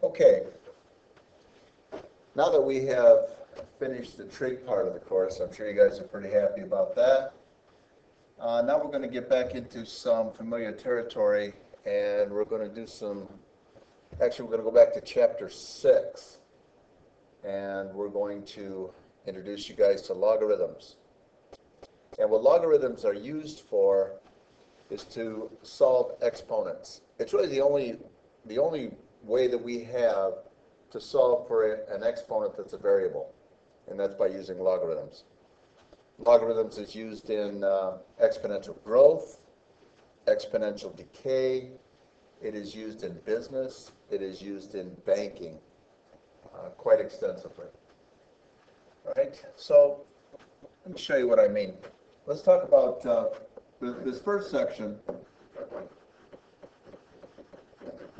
Okay, now that we have finished the trig part of the course, I'm sure you guys are pretty happy about that. Now we're going to get back into some familiar territory, and we're going to do some, actually we're going to go back to chapter 6, and we're going to introduce you guys to logarithms. And what logarithms are used for is to solve exponents. It's really the only way that we have to solve for an exponent that's a variable, and that's by using logarithms. Logarithms is used in exponential growth, exponential decay. It is used in business. It is used in banking quite extensively. All right, so let me show you what I mean. Let's talk about this first section.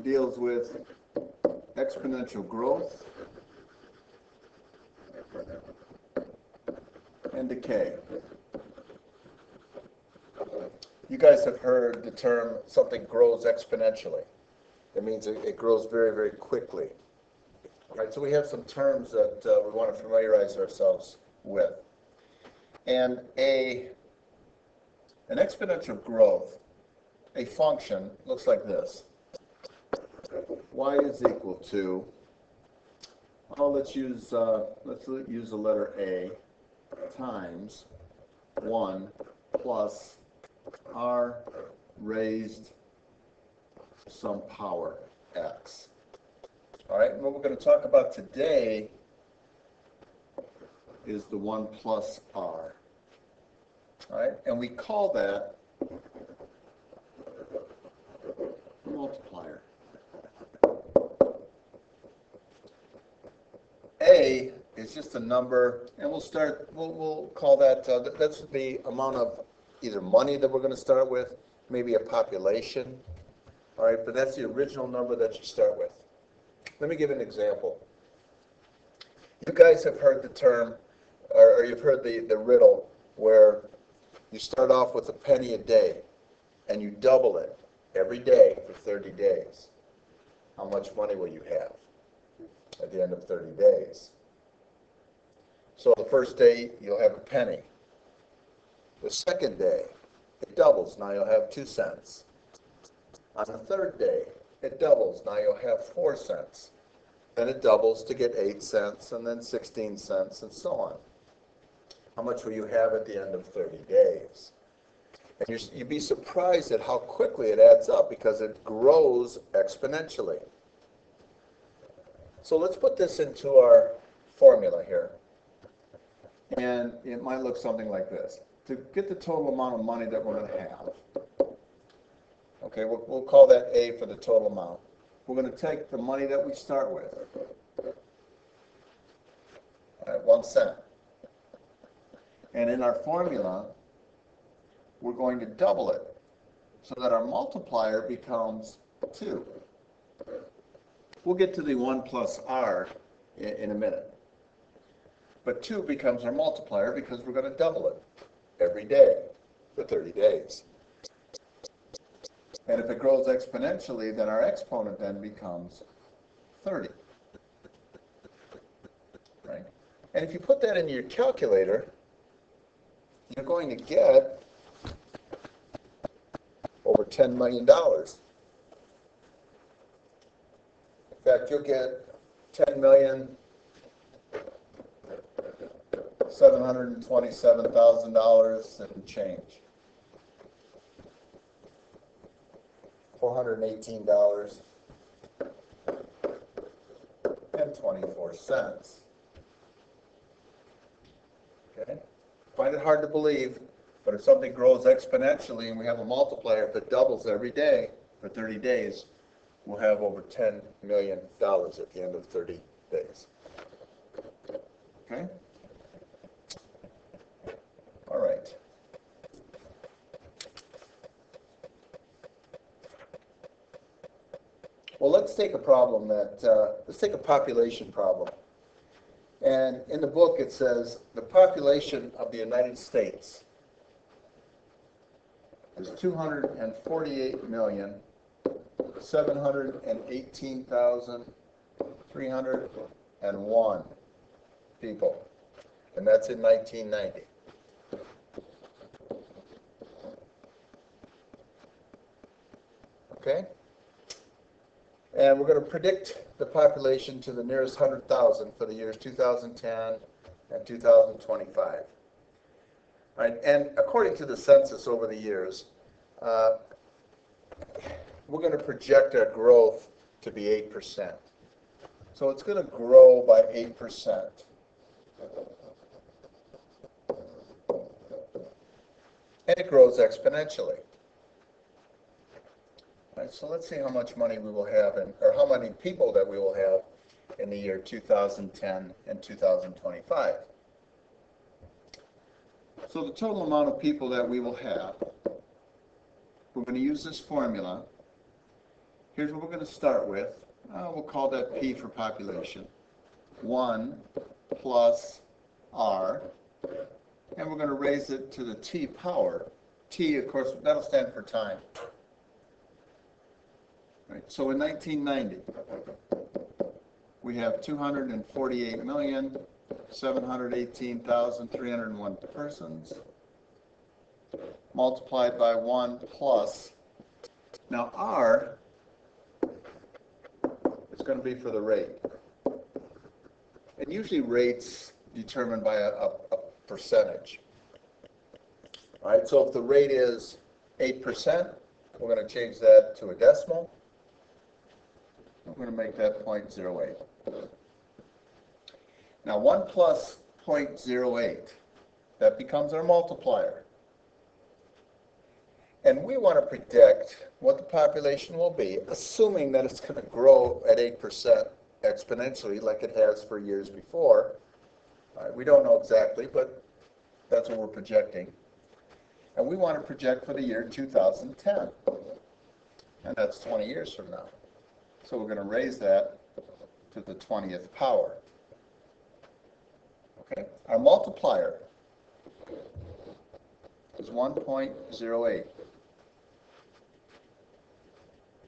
Deals with exponential growth and decay. You guys have heard the term something grows exponentially. It means it grows very, very quickly. All right, so we have some terms that we want to familiarize ourselves with. And an exponential growth, a function, looks like this. Y is equal to, let's use the letter A, times 1 plus r raised to some power x. All right, and what we're going to talk about today is the 1 plus r. All right, and we call that a multiplier. A is just a number, and we'll call that, that's the amount of either money that we're going to start with, maybe a population. All right, but that's the original number that you start with. Let me give an example. You guys have heard the term, or you've heard the riddle where you start off with a penny a day, and you double it every day for 30 days. How much money will you have at the end of 30 days? So the first day, you'll have a penny. The second day, it doubles. Now you'll have 2 cents. On the third day, it doubles. Now you'll have 4 cents. Then it doubles to get 8 cents, and then 16 cents, and so on. How much will you have at the end of 30 days? And you'd be surprised at how quickly it adds up because it grows exponentially. So let's put this into our formula here. And it might look something like this. To get the total amount of money that we're going to have, okay, we'll call that A for the total amount. We're going to take the money that we start with, all right, 1 cent. And in our formula, we're going to double it so that our multiplier becomes 2. We'll get to the 1 plus r in a minute. But 2 becomes our multiplier because we're going to double it every day for 30 days. And if it grows exponentially, then our exponent then becomes 30. Right? And if you put that into your calculator, you're going to get over $10 million. In fact, you'll get $10,727,000 and change. $418.24. Okay? Find it hard to believe, but if something grows exponentially and we have a multiplier that doubles every day for 30 days, we'll have over $10 million at the end of 30 days. Okay? All right. Well, let's take a problem let's take a population problem. And in the book it says the population of the United States is 248,718,900 301 people, and that's in 1990. Okay? And we're going to predict the population to the nearest 100,000 for the years 2010 and 2025. Right? And according to the census over the years, we're going to project our growth to be 8%. So it's going to grow by 8%. And it grows exponentially. Right, so let's see how much money we will have, or how many people that we will have in the year 2010 and 2025. So the total amount of people that we will have, we're going to use this formula. Here's what we're going to start with. We'll call that P for population. 1 plus R. And we're going to raise it to the T power. T, of course, that'll stand for time. Right. So in 1990, we have 248,718,301 persons multiplied by 1 plus. Now R is going to be for the rate. And usually rates determined by a percentage. All right, so if the rate is 8%, we're going to change that to a decimal. We're going to make that 0.08. Now 1 plus 0.08, that becomes our multiplier. And we want to predict what the population will be, assuming that it's going to grow at 8% exponentially like it has for years before. We don't know exactly, but that's what we're projecting. And we want to project for the year 2010. And that's 20 years from now. So we're going to raise that to the 20th power. Okay, our multiplier is 1.08.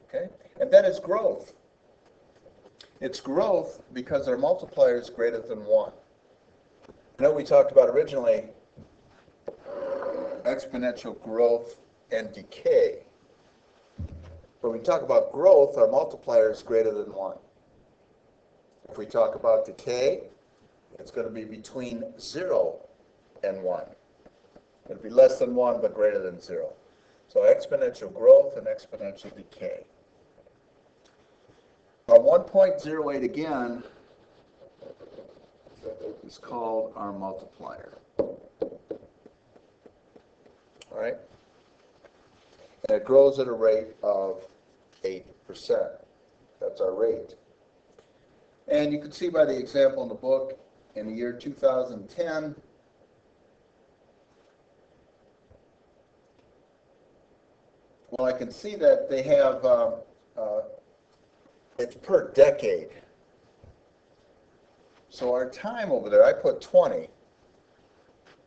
Okay, and then it's growth. It's growth because our multiplier is greater than 1. I know we talked about originally exponential growth and decay. When we talk about growth, our multiplier is greater than 1. If we talk about decay, it's going to be between 0 and 1. It'll be less than 1, but greater than 0. So exponential growth and exponential decay. Our 1.08 again is called our multiplier. All right? And it grows at a rate of 8%. That's our rate. And you can see by the example in the book, in the year 2010, well, I can see that they have, it's per decade. So our time over there, I put 20,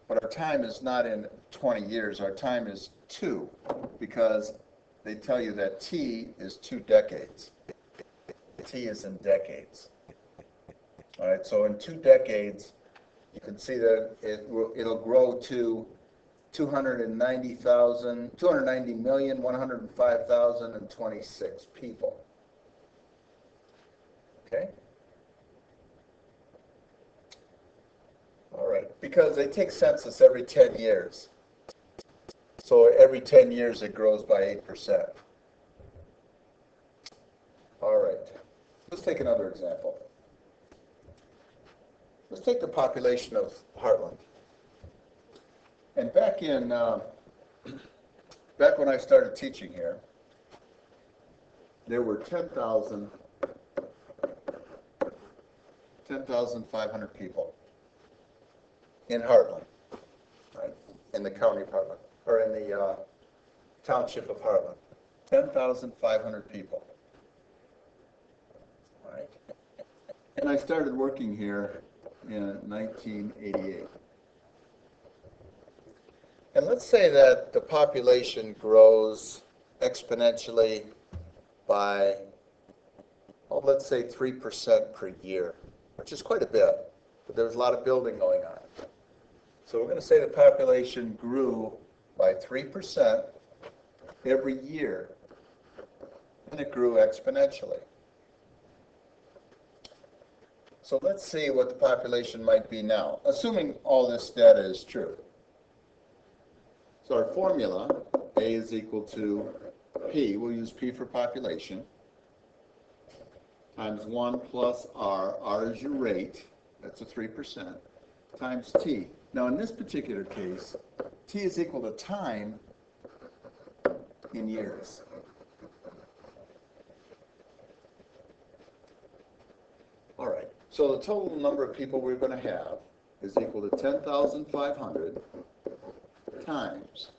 but our time is not in 20 years. Our time is 2, because they tell you that T is 2 decades. T is in decades. All right, so in 2 decades, you can see that it'll grow to 290,105,026 people. Okay? All right, because they take census every 10 years. So every 10 years it grows by 8%. All right, let's take another example. Let's take the population of Heartland. And back when I started teaching here, there were 10,500 people in Heartland, right? In the county of Heartland, or in the township of Heartland. 10,500 people. All right. And I started working here in 1988. And let's say that the population grows exponentially by oh, let's say 3% per year, which is quite a bit, but there's a lot of building going on. So we're going to say the population grew by 3% every year, and it grew exponentially. So let's see what the population might be now, assuming all this data is true. So our formula, A is equal to P, we'll use P for population, times 1 plus R is your rate, that's a 3%, times T. Now in this particular case, T is equal to time in years. All right, so the total number of people we're going to have is equal to 10,500 times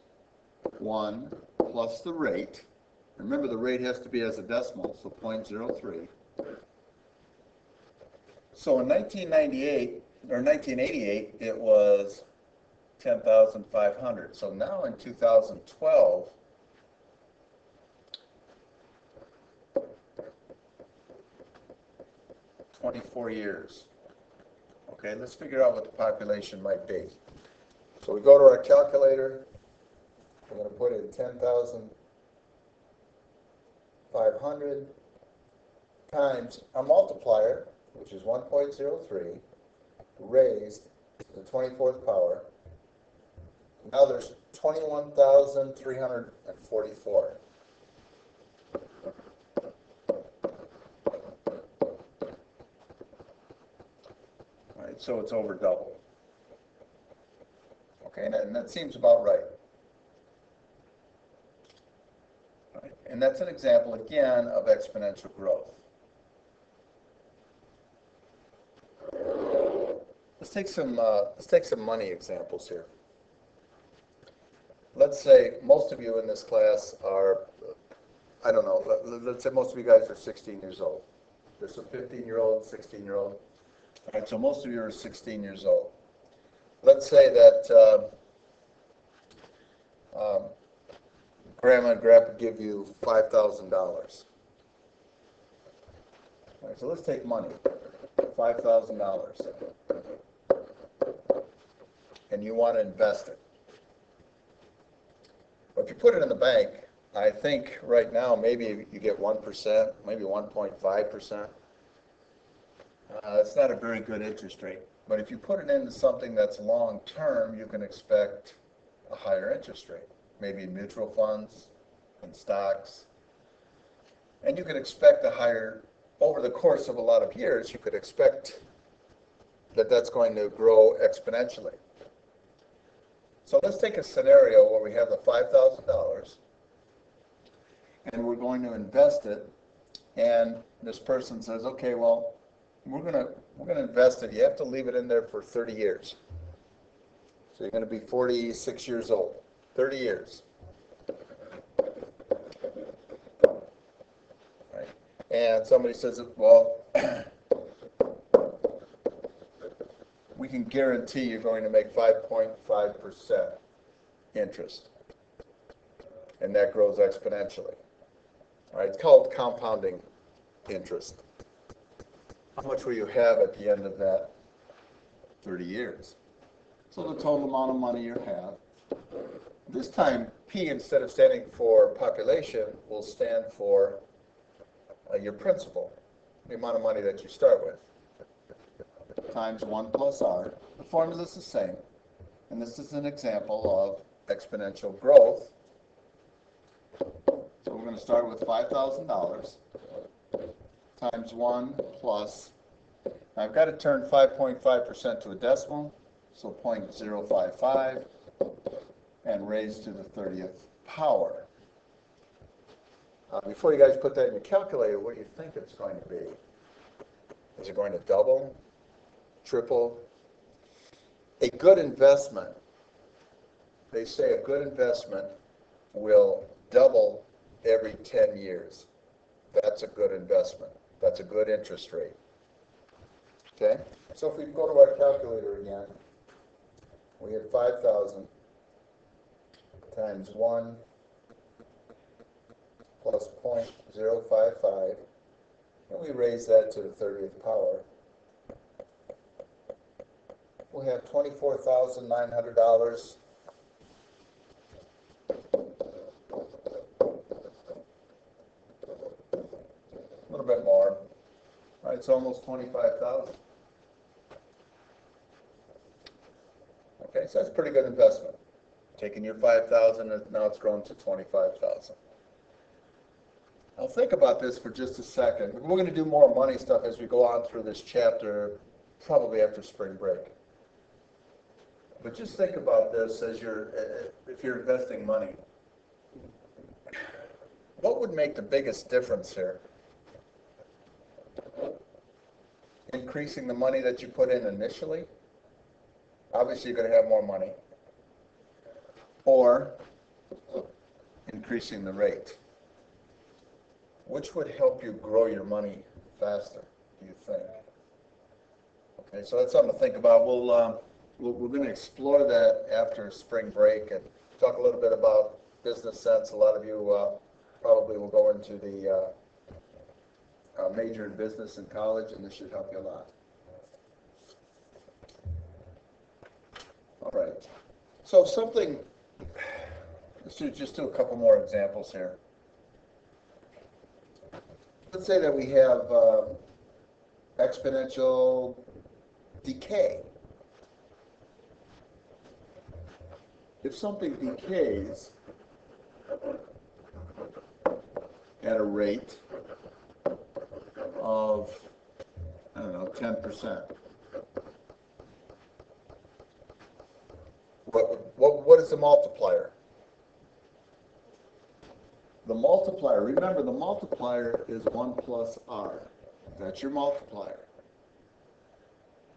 1 plus the rate. Remember, the rate has to be as a decimal, so 0.03. So in 1998, or 1988, it was 10,500. So now in 2012, "24 years. Okay, let's figure out what the population might be. So we go to our calculator. We're going to put in 10,500 times our multiplier, which is 1.03, raised to the 24th power. Now there's 21,344. All right, so it's over double. Okay, and that seems about right. All right. And that's an example, again, of exponential growth. Let's take some money examples here. Let's say most of you in this class are, I don't know, let's say most of you guys are 16 years old. There's some 15-year-old, 16-year-old. All right, so most of you are 16 years old. Let's say that Grandma and Grandpa give you $5,000. All right, so let's take money, $5,000. And you want to invest it. But if you put it in the bank, I think right now maybe you get 1%, maybe 1.5%. It's not a very good interest rate. But if you put it into something that's long term, you can expect a higher interest rate. Maybe in mutual funds, in stocks. And you could expect a higher, over the course of a lot of years, you could expect that that's going to grow exponentially. So let's take a scenario where we have the $5,000 and we're going to invest it, and this person says, okay, well, we're gonna invest it. You have to leave it in there for 30 years. So you're going to be 46 years old. 30 years. Right. And somebody says, well, we can guarantee you're going to make 5.5% interest. And that grows exponentially. All right, it's called compounding interest. How much will you have at the end of that 30 years? So the total amount of money you have. This time, P, instead of standing for population, will stand for your principal, the amount of money that you start with, times 1 plus R. The formula is the same, and this is an example of exponential growth. So we're going to start with $5,000 times 1 plus, now I've got to turn 5.5% to a decimal, so 0.055, and raise to the 30th power. Before you guys put that in your calculator, what do you think it's going to be? Is it going to double, triple? A good investment, they say a good investment will double every 10 years. That's a good investment. That's a good interest rate. Okay? So if we go to our calculator again, we have 5,000 times 1 plus 0.055 and we raise that to the 30th power, we'll have $24,900. A little bit more. All right, it's almost 25,000. Okay, so that's a pretty good investment. Taking your 5,000 and now it's grown to 25,000. Now think about this for just a second. We're going to do more money stuff as we go on through this chapter, probably after spring break. But just think about this as if you're investing money. What would make the biggest difference here? Increasing the money that you put in initially? Obviously, you're going to have more money. Or increasing the rate. Which would help you grow your money faster, do you think? Okay, so that's something to think about. We're going to explore that after spring break and talk a little bit about business sense. A lot of you probably will go into the major in business in college, and this should help you a lot. All right. So let's just do a couple more examples here. Let's say that we have exponential decay. If something decays at a rate of, 10%, what is the multiplier? The multiplier, remember the multiplier is 1 plus r. That's your multiplier.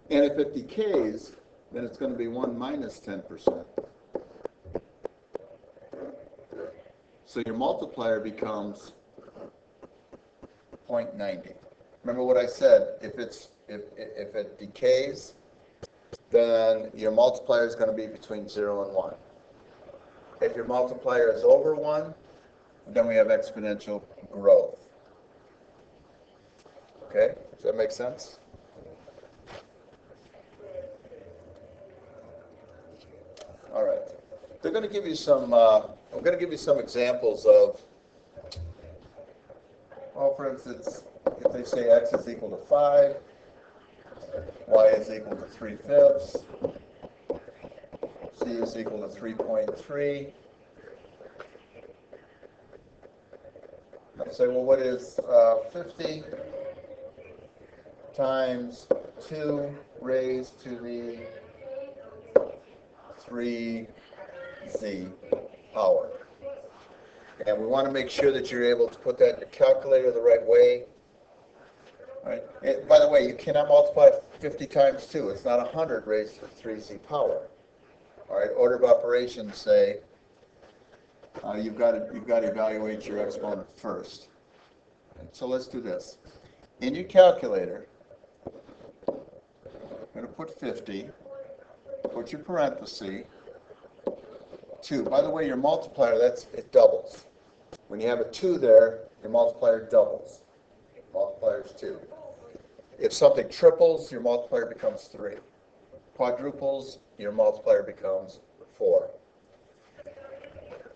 And if it decays, then it's going to be 1 minus 10%. So your multiplier becomes 0.90. Remember what I said, if it decays, then your multiplier is going to be between 0 and 1. If your multiplier is over 1, then we have exponential growth. Okay, does that make sense? All right. They're going to give you some. I'm going to give you some examples of. Well, for instance, if they say x is equal to 5, y is equal to 3/5, c is equal to 3.3. I say, well, what is 50 times 2 raised to the 3z power? And we want to make sure that you're able to put that in your calculator the right way. All right. And by the way, you cannot multiply 50 times 2. It's not 100 raised to the 3z power. All right. Order of operations say you've got to evaluate your exponent first. So let's do this. In your calculator, I'm going to put 50. Put your parenthesis. 2. By the way, your multiplier, it doubles. When you have a 2 there, your multiplier doubles. Multiplier is 2. If something triples, your multiplier becomes 3. Quadruples, your multiplier becomes 4.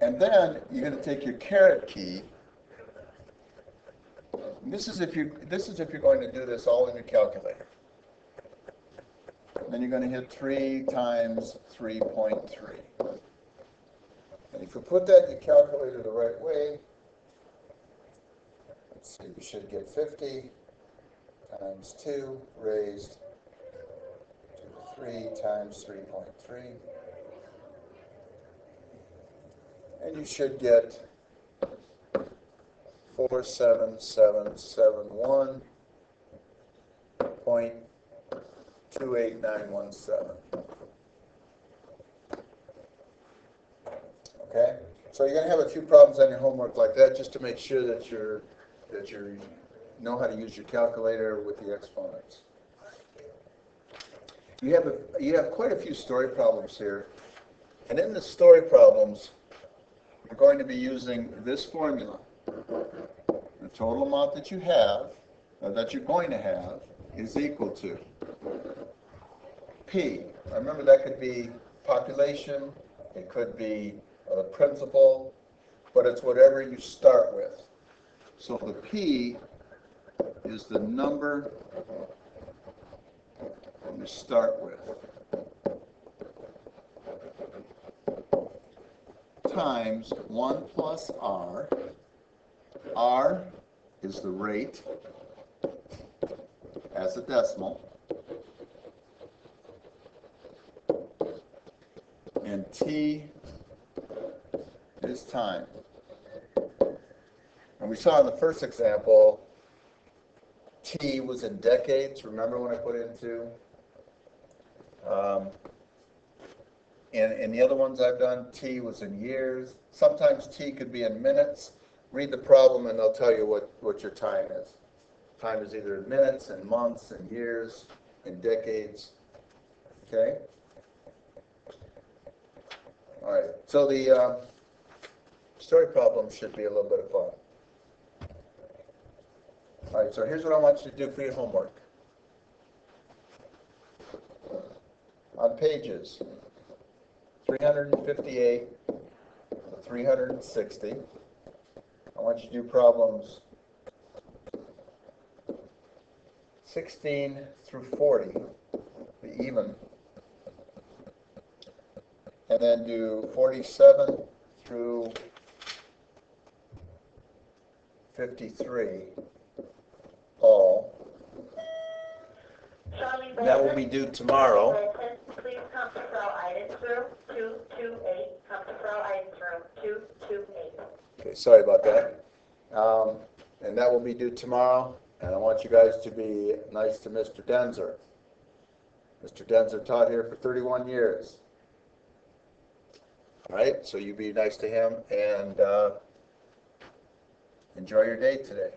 And then you're going to take your caret key. And this is if you're going to do this all in your calculator. Then you're going to hit 3 times 3.3. And if you put that in your calculator the right way, let's see, we should get 50 times 2 raised to 3 times 3.3. And you should get 47771.28917. Okay, so you're going to have a few problems on your homework like that, just to make sure that you know how to use your calculator with the exponents. You have quite a few story problems here, and in the story problems, you're going to be using this formula. The total amount that you have that you're going to have is equal to P. Now remember, that could be population, it could be the principal, but it's whatever you start with. So the P is the number you start with times 1 plus R. R is the rate as a decimal, and T is time. And we saw in the first example, T was in decades. Remember when I put into? And the other ones I've done, T was in years. Sometimes T could be in minutes. Read the problem and they'll tell you what your time is. Time is either in minutes, in months, in years, in decades. Okay? All right. So the story problem should be a little bit of fun. All right, so here's what I want you to do for your homework. On pages 358 to 360, I want you to do problems 16 through 40, the even, and then do 47 through 53, all. That will be due tomorrow. Please come to cell items room 228. Come to cell items room 228. Okay, sorry about that. And that will be due tomorrow. And I want you guys to be nice to Mr. Denzer. Mr. Denzer taught here for 31 years. All right, so you be nice to him and enjoy your day today.